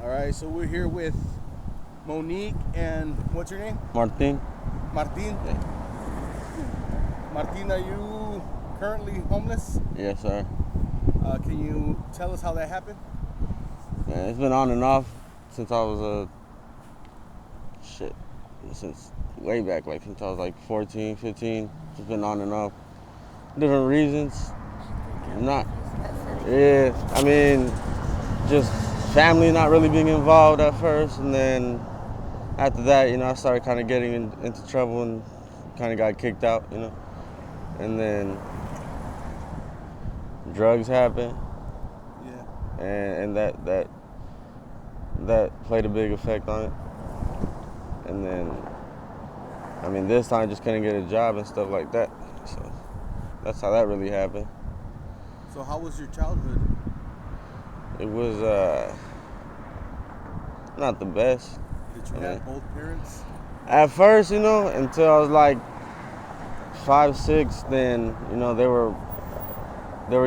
All right, so we're here with Monique and what's your name? Martin. Martin. Yeah. Martin, are you currently homeless? Yes, sir. Can you tell us how that happened? Man, it's been on and off since I was since way back, like since I was like 14, 15. It's been on and off. Different reasons. I mean, just family not really being involved at first, and then after that, I started kind of getting into trouble and kind of got kicked out, and then drugs happened. Yeah. And that played a big effect on it. And then, this time I just couldn't get a job and stuff like that. So that's how that really happened. So how was your childhood? It was not the best. Did you have both parents? At first, until I was like 5, 6, then, they were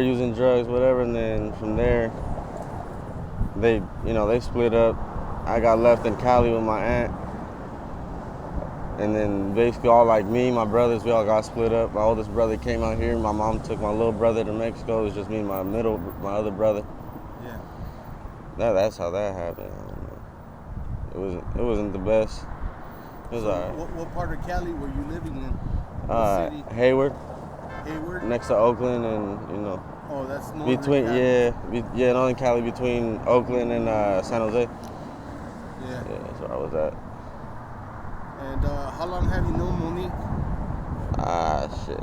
using drugs, whatever, and then from there, they split up. I got left in Cali with my aunt. And then basically all like me, my brothers, we all got split up. My oldest brother came out here. My mom took my little brother to Mexico. It was just me and my other brother. Yeah. That's how that happened. I don't know. It wasn't the best. It was alright. What part of Cali were you living in? What city? Hayward. Hayward? Next to Oakland and, Oh, that's northern between Cali. northern Cali between Oakland and San Jose. Yeah. Yeah, that's where I was at. And how long have you known Monique? Shit.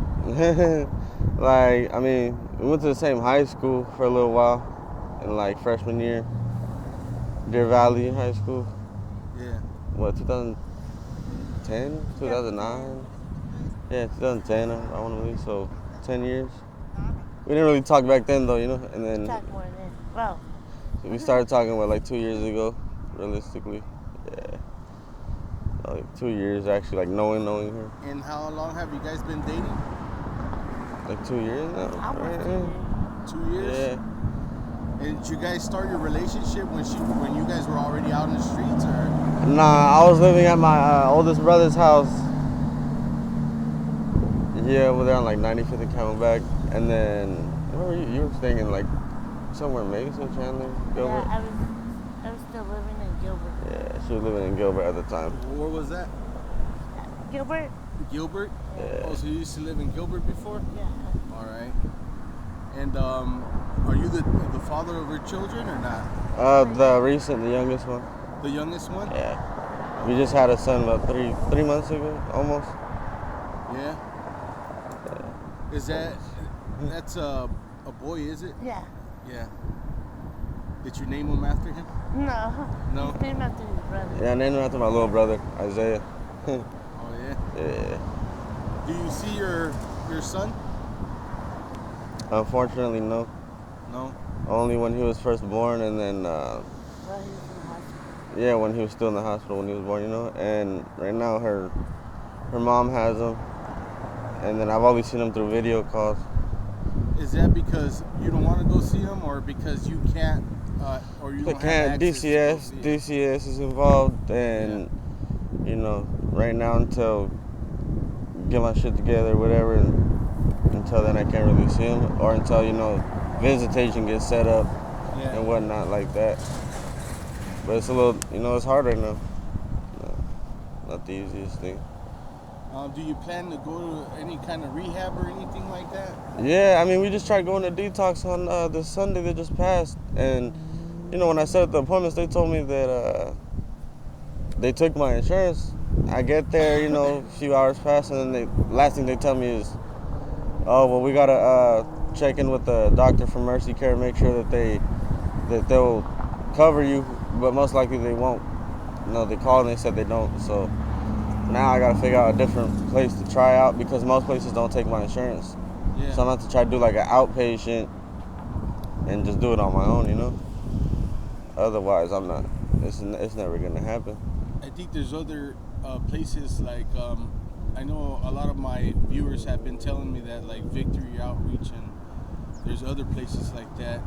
We went to the same high school for a little while in like freshman year. Deer Valley High School. Yeah. What, 2010? 2009? Yeah, 2010, I want to believe, so 10 years. We didn't really talk back then though, and then Talk more than, well. So we started talking, like 2 years ago, realistically. Yeah. Like 2 years actually, like knowing her. And how long have you guys been dating? Like 2 years now. Almost 2 years? Yeah. And did you guys start your relationship when you guys were already out in the streets, or? Nah, I was living at my oldest brother's house. Yeah, over there on like 95th and Camelback. And then, where were you? You were staying in like somewhere in Mason, Chandler, Gilbert? Yeah, I was still living in Gilbert. Yeah, she was living in Gilbert at the time. Where was that? Gilbert? Gilbert? Yeah. Oh, so you used to live in Gilbert before? Yeah. All right. And are you the father of her children or not? The youngest one. The youngest one? Yeah. We just had a son about three months ago, almost. Yeah. Is that's a boy, is it? Yeah. Yeah. Did you name him after him? No. No? He's named after his brother. Yeah, I named him after my little brother, Isaiah. Oh, yeah? Yeah. Do you see your son? Unfortunately, no. No? Only when he was first born, and then, Well, he was in the hospital. yeah, when he was still in the hospital when he was born, And right now, her mom has him, and then I've only seen him through video calls. Is that because you don't want to go see him, or because you can't, or you don't have access to go see him? DCS is involved, and right now until get my shit together, whatever, and until then I can't really see him, or until visitation gets set up and whatnot like that. But it's a little, it's hard right now. Not the easiest thing. Do you plan to go to any kind of rehab or anything like that? Yeah, we just tried going to detox on this Sunday that just passed, and when I set up the appointments, they told me that they took my insurance. I get there, a few hours pass, and then last thing they tell me is, oh, well, we gotta check in with the doctor from Mercy Care, make sure that they'll cover you, but most likely they won't. They called and they said they don't, so now I gotta figure out a different place to try out because most places don't take my insurance. Yeah. So I'm gonna have to try to do like an outpatient and just do it on my own, Otherwise, I'm not. It's never gonna happen. I think there's other places like I know a lot of my viewers have been telling me that like Victory Outreach and there's other places like that.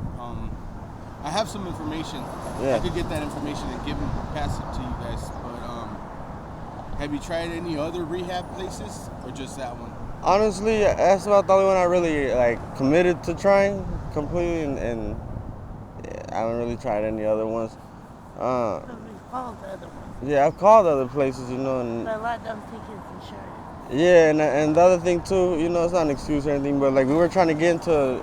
I have some information. Yeah. I could get that information and pass it to you guys. But have you tried any other rehab places or just that one? Honestly, that's about the only one I really like committed to trying completely, and yeah, I haven't really tried any other ones. So we called the other one. Yeah, I've called other places, you know, and But a lot don't take his insurance. yeah, and the other thing too, you know, it's not an excuse or anything, but like we were trying to get into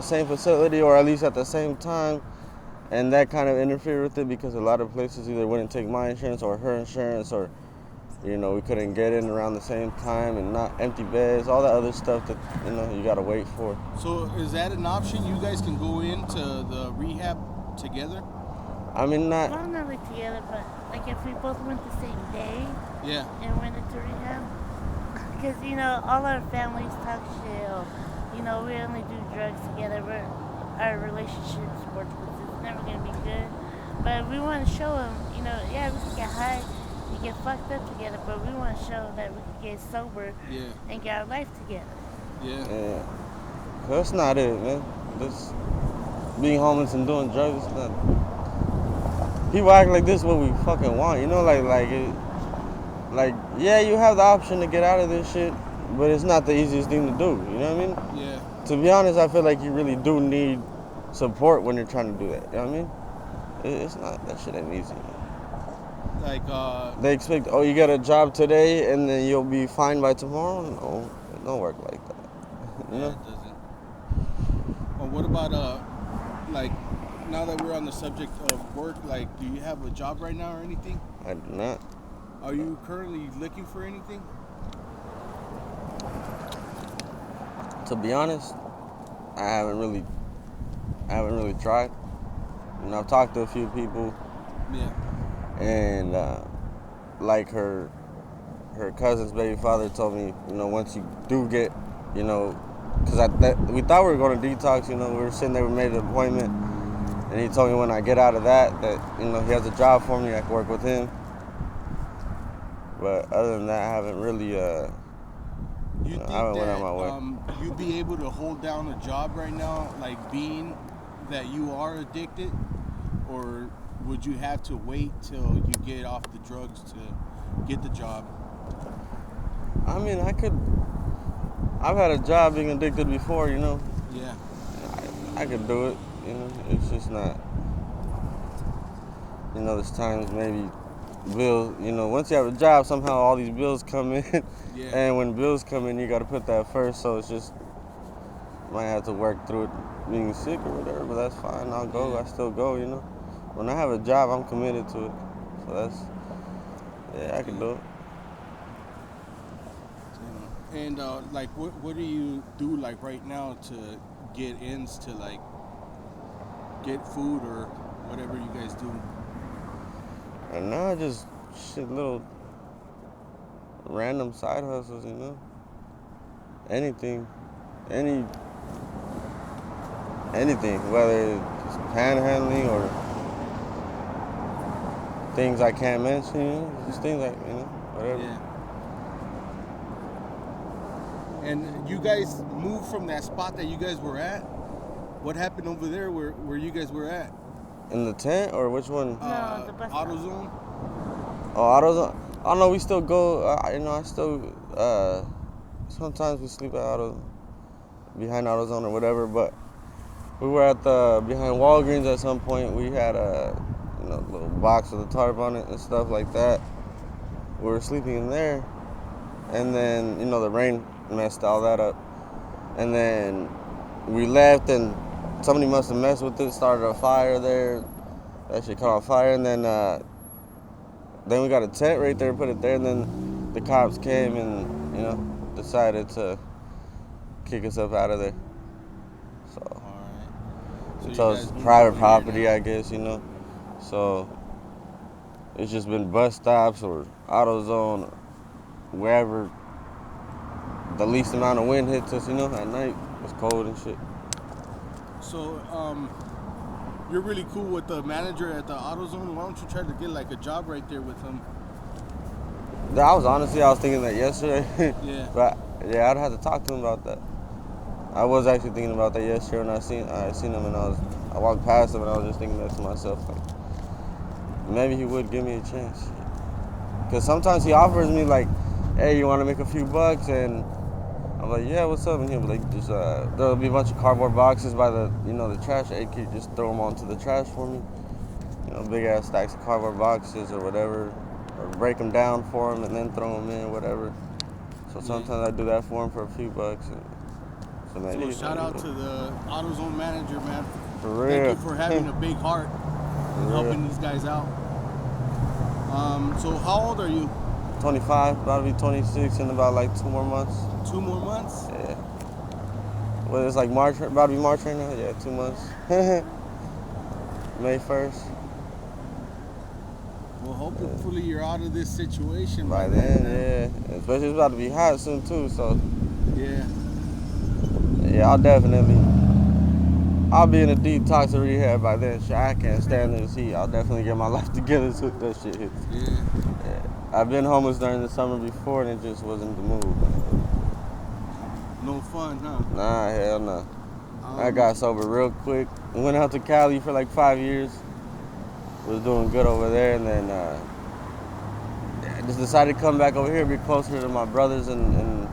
same facility or at least at the same time, and that kind of interfered with it because a lot of places either wouldn't take my insurance or her insurance, or you know we couldn't get in around the same time, and not empty beds, all that other stuff that you know you gotta wait for. So is that an option? You guys can go into the rehab together? I mean, not. Well, not like together, but like if we both went the same day Yeah. and went into rehab. Because, you know, all our families talk shit. Or, you know, we only do drugs together. Our relationship sports, it's never going to be good. But we want to show them, you know, yeah, we can get high, we get fucked up together, but we want to show that we can get sober and get our life together. Yeah. That's not it, man. This being homeless and doing drugs is not. People act like this is what we fucking want, you know, like yeah, you have the option to get out of this shit, but it's not the easiest thing to do, you know what I mean? Yeah. To be honest, I feel like you really do need support when you're trying to do that, you know what I mean? It's not, that shit ain't easy. Like They expect, oh, you get a job today and then you'll be fine by tomorrow? No, it don't work like that. You know? it doesn't. Well, what about like now that we're on the subject of work, like do you have a job right now or anything? I do not. Are you currently looking for anything? To be honest, I haven't really tried. You know, I've talked to a few people. Yeah. And like her cousin's baby father told me, you know, once you do get, you know, because we thought we were going to detox, you know, we were sitting there, we made an appointment, and he told me when I get out of that, you know, he has a job for me, I can work with him. But other than that, I haven't really, You think I haven't went that on my way. you'd be able to hold down a job right now, like being that you are addicted, or would you have to wait till you get off the drugs to get the job? I mean, I've had a job being addicted before, you know. Yeah. I could do it, you know. It's just not, you know, there's times maybe bills, you know, once you have a job, somehow all these bills come in. Yeah. And when bills come in, you got to put that first. So it's just, might have to work through it being sick or whatever, but that's fine. I'll go. Yeah. I still go, you know. When I have a job, I'm committed to it. So that's, yeah, I can do it. And like, what do you do like right now to get ends to like get food or whatever you guys do? And now just shit, little random side hustles, you know. Anything, anything, whether it's panhandling or things I can't mention, you know, just things like, you know, whatever. Yeah. And you guys moved from that spot that you guys were at? What happened over there where you guys were at? In the tent or which one? No, the bus stop. AutoZone? Oh, AutoZone. I don't know. We still go. You know, I still. Sometimes we sleep at behind AutoZone or whatever. But we were at behind Walgreens at some point. We had a little box with a tarp on it and stuff like that. We were sleeping in there, and then the rain messed all that up. And then we left, and somebody must have messed with it. Started a fire there. That shit caught on fire, and then we got a tent right there, put it there, and then the cops came and, decided to kick us up out of there. So, All right. so you it's guys moved private over here property, now. I guess, So it's just been bus stops or AutoZone or wherever the least amount of wind hits us, at night. It's cold and shit. So, you're really cool with the manager at the AutoZone. Why don't you try to get like a job right there with him? I was thinking that yesterday. Yeah. But yeah, I'd have to talk to him about that. I was actually thinking about that yesterday when I seen him, and I I walked past him and I was just thinking that to myself, like, maybe he would give me a chance. Because sometimes he offers me, like, hey, you want to make a few bucks? And I'm like, yeah, what's up? And he'll be like, just, there'll be a bunch of cardboard boxes by the, the trash. Hey, can you just throw them onto the trash for me? Big ass stacks of cardboard boxes or whatever. Or break them down for him and then throw them in, whatever. So sometimes I do that for him for a few bucks. And so shout out to the AutoZone manager, man. For real. Thank you for having a big heart and helping these guys out. So how old are you? 25, about to be 26 in about like 2 more months. 2 more months? Yeah. Well, it's like March, about to be March right now? Yeah, 2 months. May 1st. Well, hopefully you're out of this situation by then, yeah. Especially it's about to be hot soon too, so. Yeah. Yeah, I'll be in a detox or rehab by then. Shit, I can't stand this heat. I'll definitely get my life together so that shit hits. Yeah. I've been homeless during the summer before and it just wasn't the move. No fun, huh? Nah, hell no. I got sober real quick. Went out to Cali for like 5 years. Was doing good over there, and then just decided to come back over here, be closer to my brothers and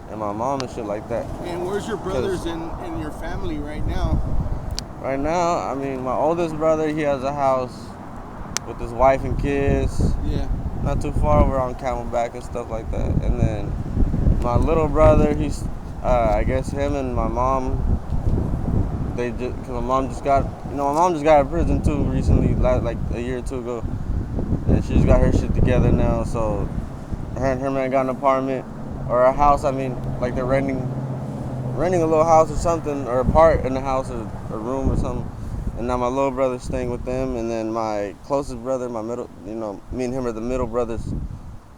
my mom and shit like that. And where's your brothers and your family right now? Right now, I mean, my oldest brother, he has a house with his wife and kids. Yeah. Not too far over on Camelback and stuff like that. And then my little brother, he's, I guess him and my mom, cause my mom just got out of prison too recently, like a year or two ago. And she just got her shit together now, so her and her man got an apartment, or a house, I mean, like they're renting a little house or something, or a part in the house, or a room or something. And now my little brother's staying with them, and then my closest brother, my middle, me and him are the middle brothers.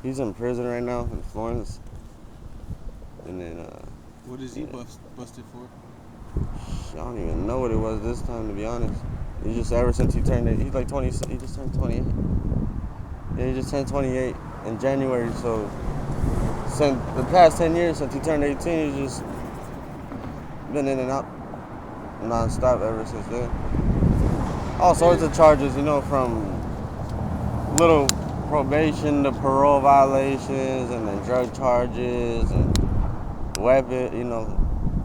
He's in prison right now in Florence. And then, what is he busted for? I don't even know what it was this time, to be honest. He just, ever since he turned, he's like 20, he just turned 28. Yeah, he just turned 28 in January, so since the past 10 years, since he turned 18, he's just been in and out non-stop ever since then. All sorts of charges, from little probation to parole violations, and then drug charges, and weapon,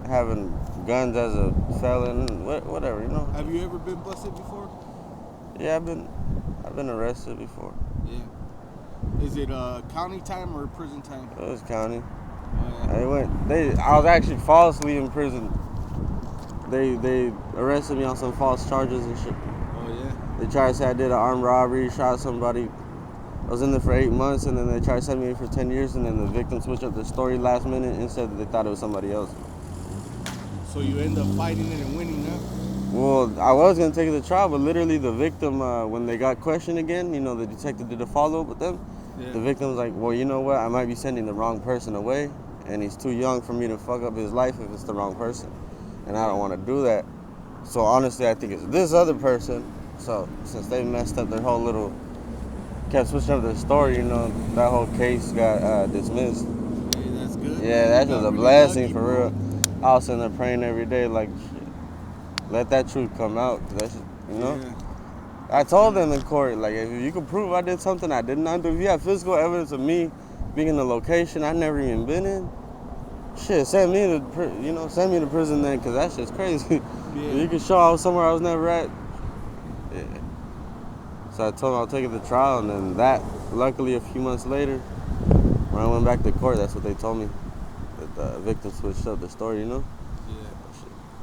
having guns as a felon, whatever, Have you ever been busted before? Yeah, I've been arrested before. Yeah. Is it county time or prison time? It was county. Oh, yeah. I was actually falsely in prison. They arrested me on some false charges and shit. Oh yeah. They tried to say I did an armed robbery, shot somebody. I was in there for 8 months, and then they tried to send me for 10 years, and then the victim switched up their story last minute and said that they thought it was somebody else. So you end up fighting it and winning, huh? Well, I was going to take it to trial, but literally the victim, when they got questioned again, the detective did a follow-up with them. Yeah. The victim was like, well, you know what? I might be sending the wrong person away, and he's too young for me to fuck up his life if it's the wrong person. And I don't want to do that. So honestly, I think it's this other person. So since they messed up their whole little, kept switching up their story, that whole case got dismissed. Hey, that's good. Yeah, that's just a blessing for real. I was sitting there praying every day, like, shit, let that truth come out. That's just, Yeah. I told them in court, like, if you can prove I did something I did not do, if you have physical evidence of me being in a location I never even been in, shit, send me to prison then, because that shit's crazy. Yeah. If you can show I was somewhere I was never at. Yeah. So I told them I'll take it to trial, and then luckily a few months later, when I went back to court, that's what they told me. That the victim switched up the story, Yeah.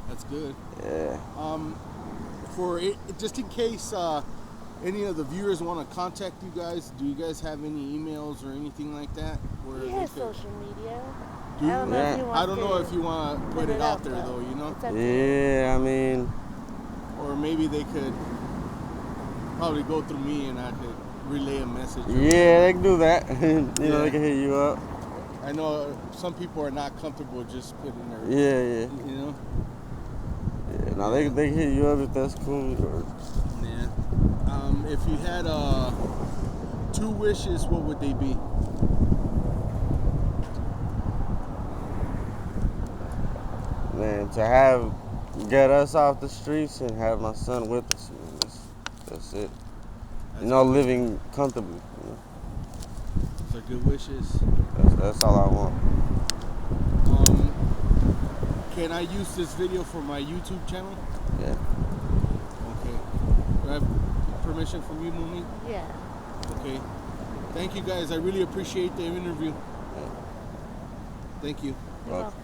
That's good. Yeah. Just in case any of the viewers want to contact you guys, do you guys have any emails or anything like that? We have social media. I don't know if you want to put it out there, though, Yeah, I mean. Or maybe they could probably go through me and I could relay a message. Yeah, they can do that. They can hit you up. I know some people are not comfortable just putting their... Yeah. Yeah, no, they can hit you up if that's cool. Yeah. If you had 2 wishes, what would they be? Man, to have get us off the streets and have my son with us. Man. That's it. That's You know, good. living comfortably. You know? Those are good wishes. That's all I want. Can I use this video for my YouTube channel? Yeah. Okay. Do I have permission from you, Monique? Yeah. Okay. Thank you guys. I really appreciate the interview. Yeah. Thank you. You're Welcome. welcome.